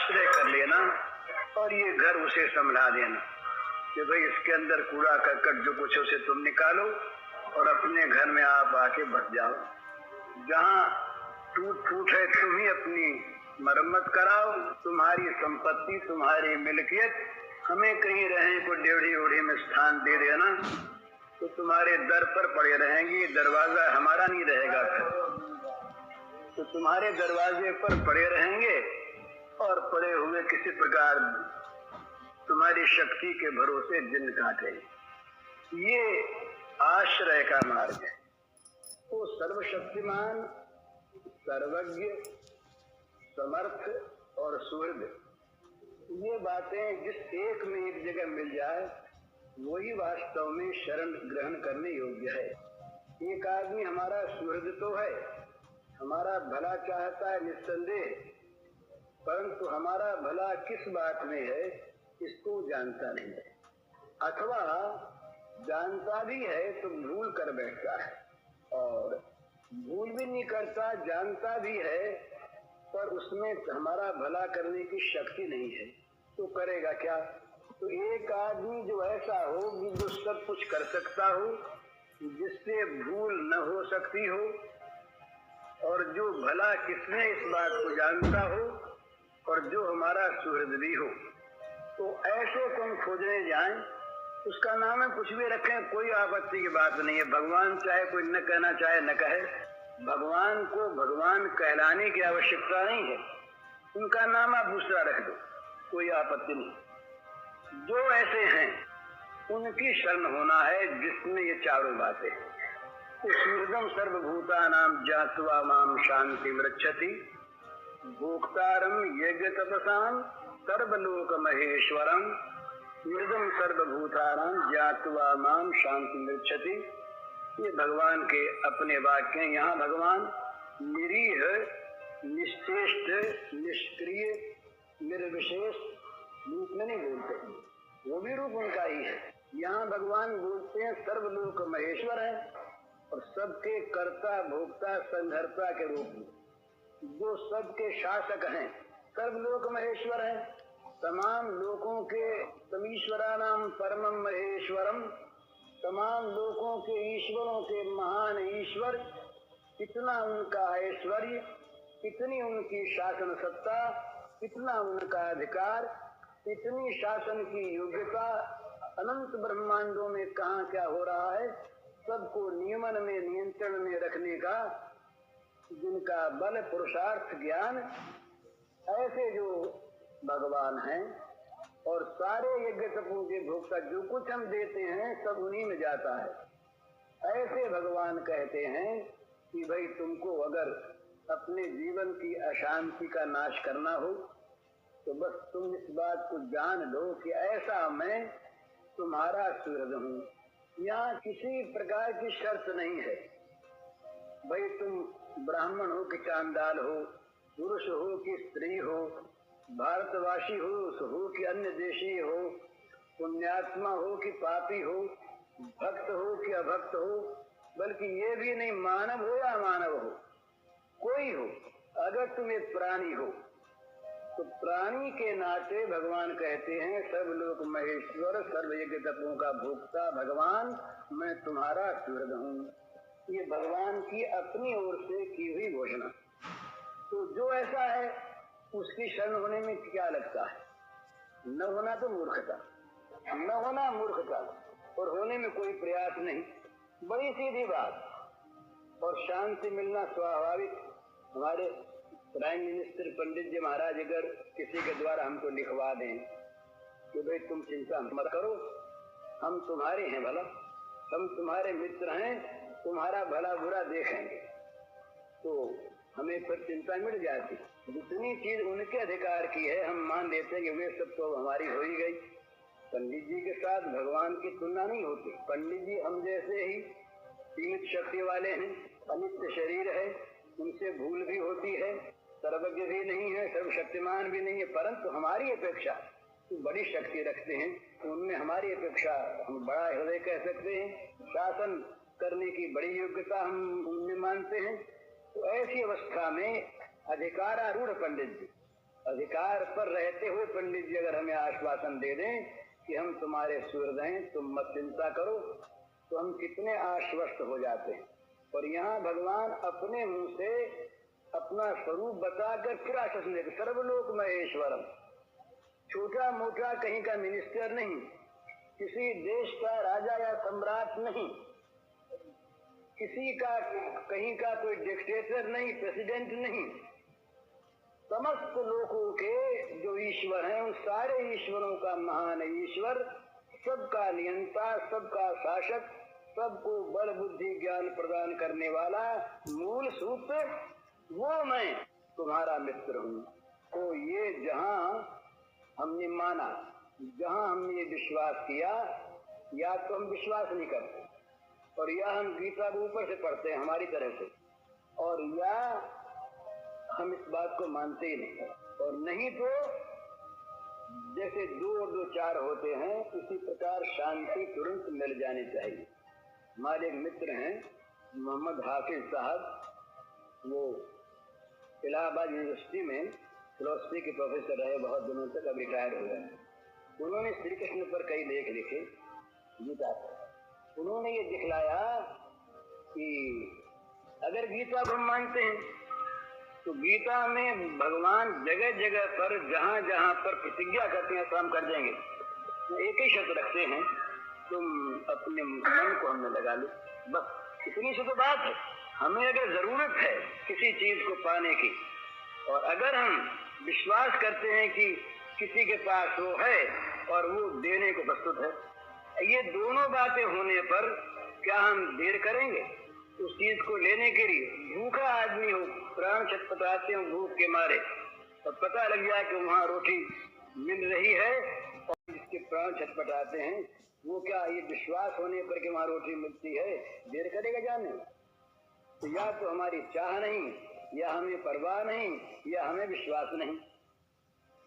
आश्रय कर लेना और ये घर उसे संभला देना कि भाई इसके अंदर कूड़ा करकट जो कुछ उसे तुम निकालो और अपने घर में आप आके बस जाओ। जहाँ टूट फूट है तुम ही अपनी मरम्मत कराओ, तुम्हारी संपत्ति तुम्हारी मिल्कियत, हमें कहीं रहने को डेढ़ी ओढ़ी में स्थान दे देना तो तुम्हारे दर पर पड़े रहेंगे, दरवाजा हमारा नहीं रहेगा तो तुम्हारे दरवाजे पर पड़े रहेंगे और पड़े हुए किसी प्रकार तुम्हारी शक्ति के भरोसे दिन काटे। ये आश्रय का मार्ग है। तो सर्वशक्तिमान, सर्वज्ञ, समर्थ और सुहृद, ये बातें जिस एक में एक जगह मिल जाए वही वास्तव में शरण ग्रहण करने योग्य है। एक आदमी हमारा सुहृद तो है, हमारा भला चाहता है निस्संदेह, परंतु हमारा भला किस बात में है इसको जानता नहीं है, अथवा जानता भी है तो भूल कर बैठता है, और भूल भी नहीं करता, जानता भी है पर उसमें हमारा भला करने की शक्ति नहीं है, तो करेगा क्या? तो एक आदमी जो ऐसा हो कि जो सब कुछ कर सकता हो, जिससे भूल न हो सकती हो, और जो भला किसने इस बात को जानता हो, और जो हमारा सुहृद भी हो, तो ऐसे को हम खोजने जाएं, उसका नाम है कुछ भी रखें, कोई आपत्ति की बात नहीं है। भगवान चाहे कोई न कहना चाहे न कहे, भगवान को भगवान कहलाने की आवश्यकता नहीं है, उनका नाम आप दूसरा रख दो, कोई आपत्ति नहीं। जो ऐसे हैं उनकी शरण होना है जिसमें ये चारों बातें हैं। तो सुहृदं सर्वभूतानां ज्ञात्वा मां शांति मृच्छति, भोक्तारं यज्ञ तपसां सर्वलोक महेश्वरं, सुहृदं सर्वभूतानां ज्ञात्वा मां शांति मृच्छति। ये भगवान के अपने वाक्य हैं। यहाँ भगवान निरीह, निश्चेष्ट, निष्क्रिय, निर्विशेष रूप में नहीं बोलते, वो भी रूप उनका ही है। यहाँ भगवान बोलते हैं सर्वलोक महेश्वर है और सबके कर्ता भोक्ता संहर्ता के रूप में, जो सबके शासक हैं, सर्वलोक महेश्वर है, तमाम लोकों के तमीश्वरानाम परमम महेश्वरम, तमाम लोकों के ईश्वरों के महान ईश्वर, इतना उनका ऐश्वर्य, इतनी उनकी शासन सत्ता, इतना उनका अधिकार, इतनी शासन की योग्यता, अनंत ब्रह्मांडों में कहाँ क्या हो रहा है, सबको नियमन में नियंत्रण में रखने का जिनका बल पुरुषार्थ ज्ञान, ऐसे जो भगवान हैं, और सारे यज्ञ तपों के भोक्ता, जो कुछ हम देते हैं सब उन्हीं में जाता है। ऐसे भगवान कहते हैं कि भाई तुमको अगर अपने जीवन की अशांति का नाश करना हो तो बस तुम इस बात को जान लो कि ऐसा मैं तुम्हारा सुहृद हूँ। यहाँ किसी प्रकार की शर्त नहीं है, भाई तुम ब्राह्मण हो कि चांडाल हो, पुरुष हो कि स्त्री हो, भारतवासी हो कि अन्य देशी हो, पुण्यात्मा हो कि पापी हो, भक्त हो कि अभक्त हो, बल्कि ये भी नहीं मानव हो या अमानव हो, कोई हो, अगर तुम एक प्राणी हो तो प्राणी के नाते भगवान कहते हैं सर्वलोक महेश्वर, सर्वयज्ञ तपों का भोक्ता भगवान, मैं तुम्हारा सुहृद हूँ। ये भगवान की अपनी ओर से की हुई घोषणा। तो जो ऐसा है उसकी शरण होने में क्या लगता है? न होना तो मूर्खता, न होना मूर्खता, और होने में कोई प्रयास नहीं, बड़ी सीधी बात। और शांति मिलना स्वाभाविक। हमारे प्राइम मिनिस्टर पंडित जी महाराज अगर किसी के द्वारा हमको लिखवा दें कि भाई तुम चिंता मत करो, हम तुम्हारे हैं, भला हम तुम्हारे मित्र हैं, तुम्हारा भला बुरा देखेंगे, तो हमें फिर चिंता मिट जाती। जितनी चीज उनके अधिकार की है हम मान लेते हैं कि वे सब तो हमारी हो ही गई। पंडित जी के साथ भगवान की तुलना नहीं होती। पंडित जी हम जैसे ही सीमित शक्ति वाले हैं, अनित्य शरीर है, उनसे भूल भी होती है, सर्वज्ञ भी नहीं है, सर्वशक्तिमान भी नहीं है, परंतु हमारी अपेक्षा तो बड़ी शक्ति रखते हैं, तो उनमें हमारी अपेक्षा हम बड़ा हृदय कह सकते हैं, शासन करने की बड़ी योग्यता हम उनमें मानते हैं। तो ऐसी अवस्था में अधिकारारूढ़ पंडित जी अधिकार पर रहते हुए पंडित जी अगर हमें आश्वासन दे दें कि हम तुम्हारे सुहृद हैं, तुम मत चिंता करो, तो हम कितने आश्वस्त हो जाते हैं। और यहाँ भगवान अपने मुंह से अपना स्वरूप बताकर फिर आश्वासन देते, सर्वलोक महेश्वरम, छोटा मोटा कहीं का मिनिस्टर नहीं, किसी देश का राजा या सम्राट नहीं, किसी का कहीं का कोई डिक्टेटर नहीं, प्रेसिडेंट नहीं, समस्त लोगों के जो ईश्वर हैं उन सारे ईश्वरों का महान ईश्वर, सबका नियंता, सबका शासक, सबको बल बुद्धि ज्ञान प्रदान करने वाला मूल सूत्र, वो मैं तुम्हारा मित्र हूँ। तो ये जहाँ हमने माना, जहाँ हमने ये विश्वास किया, या तो हम विश्वास नहीं करते और या हम गीता को ऊपर से पढ़ते हैं हमारी तरह से, और या हम इस बात को मानते ही नहीं, और नहीं तो जैसे 2 और 2 4 होते हैं, उसी प्रकार शांति तुरंत मिल जानी चाहिए। हमारे एक मित्र हैं मोहम्मद हाफिज साहब, वो इलाहाबाद यूनिवर्सिटी में फिलोसफी के प्रोफेसर रहे बहुत दिनों तक, अब रिटायर हो गए। उन्होंने श्री कृष्ण पर कई लेख लिखे गीता पर। उन्होंने ये दिखलाया कि अगर गीता को हम मानते हैं तो गीता में भगवान जगह जगह पर जहाँ जहाँ पर प्रतिज्ञा करते हैं काम कर देंगे, तो एक ही शर्त रखते हैं, तुम अपने मन को हमें लगा लो, बस इतनी सी तो बात है। हमें अगर जरूरत है किसी चीज को पाने की, और अगर हम विश्वास करते हैं कि किसी के पास वो है और वो देने को प्रस्तुत है, ये दोनों बातें होने पर क्या हम देर करेंगे उस चीज को लेने के लिए? भूखा आदमी हो, प्राण छटपटाते हो भूख के मारे, और पता लग जाए कि वहाँ रोटी मिल रही है, और जिसके प्राण छटपटाते हैं वो क्या ये विश्वास होने पर कि वहाँ रोटी मिलती है देर करेगा जाने? तो या तो हमारी चाह नहीं, या हमें परवाह नहीं, या हमें विश्वास नहीं।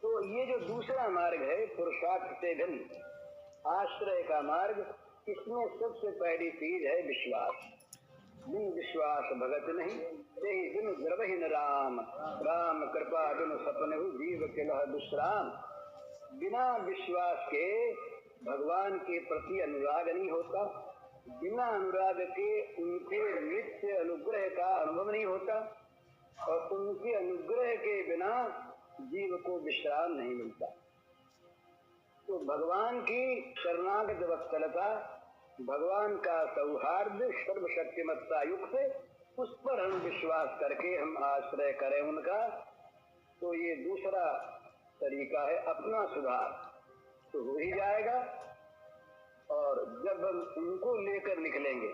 तो ये जो दूसरा मार्ग है पुरुषार्थ से भिन्न आश्रय का मार्ग, इसमें सबसे पहली चीज है विश्वास। बिन विश्वास भगत नहीं, तेहि बिन द्रवहीन राम, राम कृपा बिन सपने जीव के लह विश्राम। बिना विश्वास के भगवान के प्रति अनुराग नहीं होता, बिना अनुराग के उनके नित्य अनुग्रह का अनुभव नहीं होता, और उनके अनुग्रह के बिना जीव को विश्राम नहीं मिलता। तो भगवान की शरणागत वत्सलता, भगवान का सौहार्द, सर्वशक्तिमत्ता युक्त, उस पर हम विश्वास करके हम आश्रय करें उनका, तो ये दूसरा तरीका है अपना सुधार तो हो ही जाएगा। और जब हम उनको लेकर निकलेंगे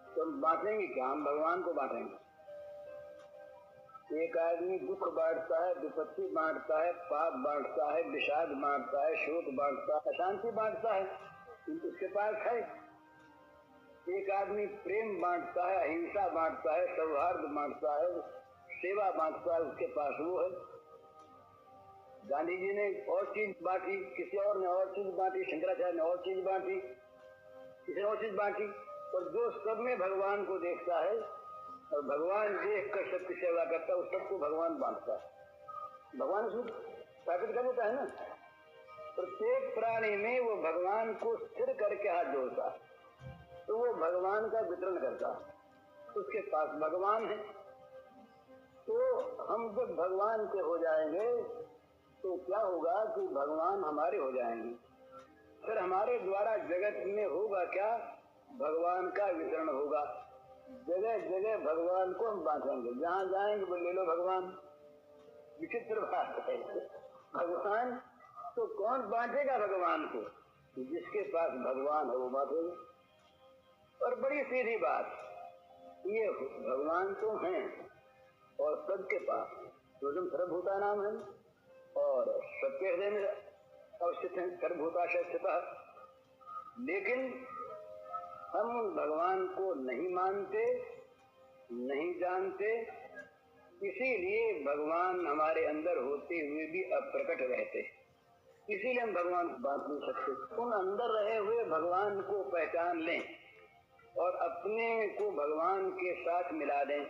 तो हम बांटेंगे क्या? हम भगवान को बांटेंगे। एक आदमी दुख बांटता है, विपत्ति बांटता है, पाप बांटता है, विषाद बांटता है, शोक बांटता है, अशांति बांटता है, किंतु उसके पास है। एक आदमी प्रेम बांटता है, अहिंसा बांटता है, सौहार्द बांटता है, सेवा बांटता है, उसके पास वो है। गांधी जी ने और चीज बांटी, किसी और ने और चीज बांटी, शंकराचार्य ने और चीज बांटी, किसी ने और चीज बांटी, और जो सब में भगवान को देखता है और भगवान देख कर सबकी सेवा करता है, उस सबको भगवान बांटता है। भगवान उसको स्थापित कर देता है ना। प्रत्येक प्राणी में वो भगवान को स्थिर करके हाथ जोड़ता है, तो वो भगवान का वितरण करता है, उसके पास भगवान है। तो हम जब भगवान के हो जाएंगे तो क्या होगा कि भगवान हमारे हो जाएंगे। फिर हमारे द्वारा जगत में होगा क्या? भगवान का वितरण होगा। जगह जगह भगवान को हम बांटेंगे, जहाँ जाएंगे वो ले लो भगवान। विचित्र बात है, भगवान तो कौन बांटेगा भगवान को? जिसके पास भगवान है वो बांटेगा। और बड़ी सीधी बात, ये भगवान तो हैं और सबके पास स्वयं सर्वभूता नाम है, और सबके हृदय में अवस्थित है, सर्वभूताशय स्थितः। लेकिन हम भगवान को नहीं मानते, नहीं जानते, इसीलिए भगवान हमारे अंदर होते हुए भी अप्रकट रहते, इसीलिए हम भगवान को बांट नहीं सकते। उन अंदर रहे हुए भगवान को पहचान लें और अपने को भगवान के साथ मिला दें,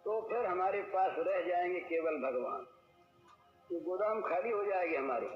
तो फिर हमारे पास रह जाएंगे केवल भगवान। तो गोदाम खाली हो जाएगी हमारी।